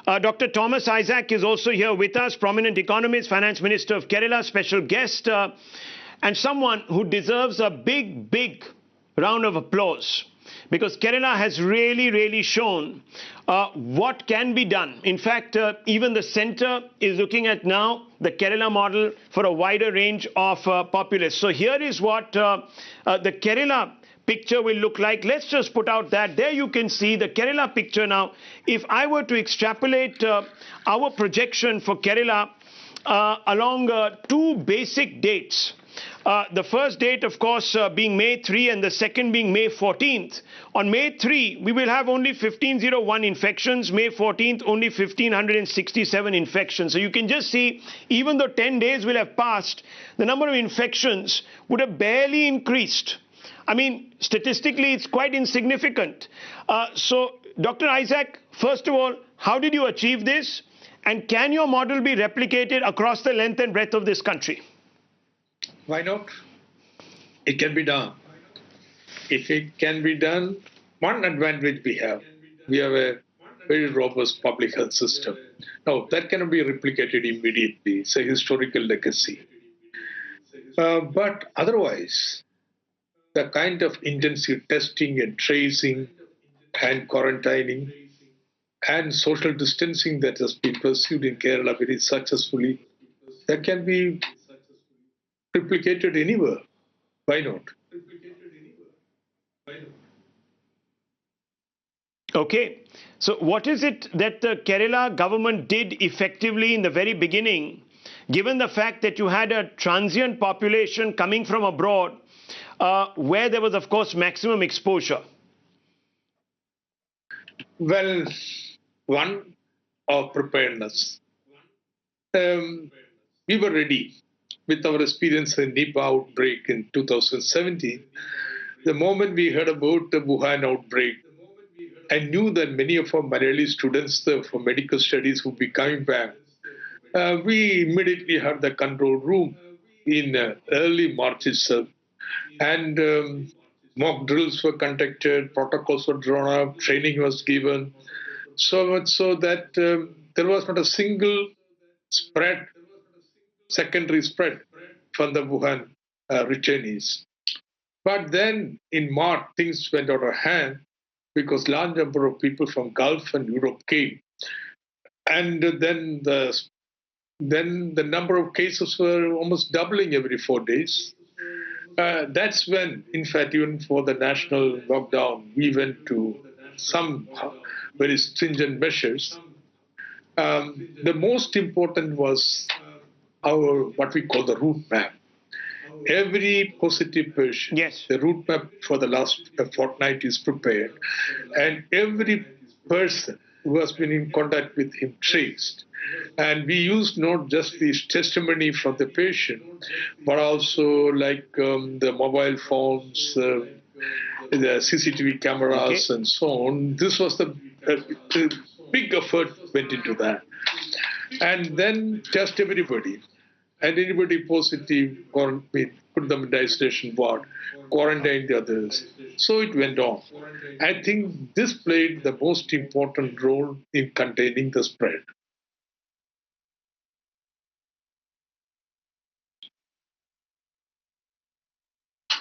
Dr. Thomas Issac is also here with us, prominent economist, Finance Minister of Kerala, special guest, and someone who deserves a big round of applause, because Kerala has really shown what can be done. In fact, even the centre is looking at now the Kerala model for a wider range of populace. So here is what the Kerala picture will look like. Let's just put out that. There you can see the Kerala picture now. If I were to extrapolate our projection for Kerala along two basic dates, the first date, of course, being May 3 and the second being May 14th. On May 3, we will have only 1501 infections. May 14th, only 1567 infections. So you can just see, even though 10 days will have passed, the number of infections would have barely increased. I mean, statistically, it's quite insignificant. So, Dr. Issac, first of all, how did you achieve this? And can your model be replicated across the length and breadth of this country? Why not? It can be done. If it can be done, one advantage we have a very robust public health system. Now, that cannot be replicated immediately. It's a historical legacy. But otherwise, the kind of intensive testing and tracing and quarantining and social distancing that has been pursued in Kerala very successfully, that can be replicated anywhere. Why not? Okay. So what is it that the Kerala government did effectively in the very beginning, given the fact that you had a transient population coming from abroad, where there was, of course, maximum exposure? Well, one, of preparedness. We were ready with our experience in Nipah outbreak in 2017. The moment we heard about the Wuhan outbreak, I knew that many of our Malayali students for medical studies would be coming back. We immediately had the control room in early March itself. And mock drills were conducted, protocols were drawn up, training was given, so much so that there was not a single spread, secondary spread from the Wuhan returnees. But then in March, things went out of hand because large number of people from Gulf and Europe came. And then the number of cases were almost doubling every 4 days. That's when, in fact, even for the national lockdown, we went to some very stringent measures. The most important was our, what we call the route map. Every positive patient, yes, the route map for the last fortnight is prepared, and every person who has been in contact with him traced. And we used not just this testimony from the patient, but also like the mobile phones, the CCTV cameras, and so on. This was the big effort went into that. And then test everybody. And anybody positive, put them in isolation ward, quarantine the others. So it went on. I think this played the most important role in containing the spread.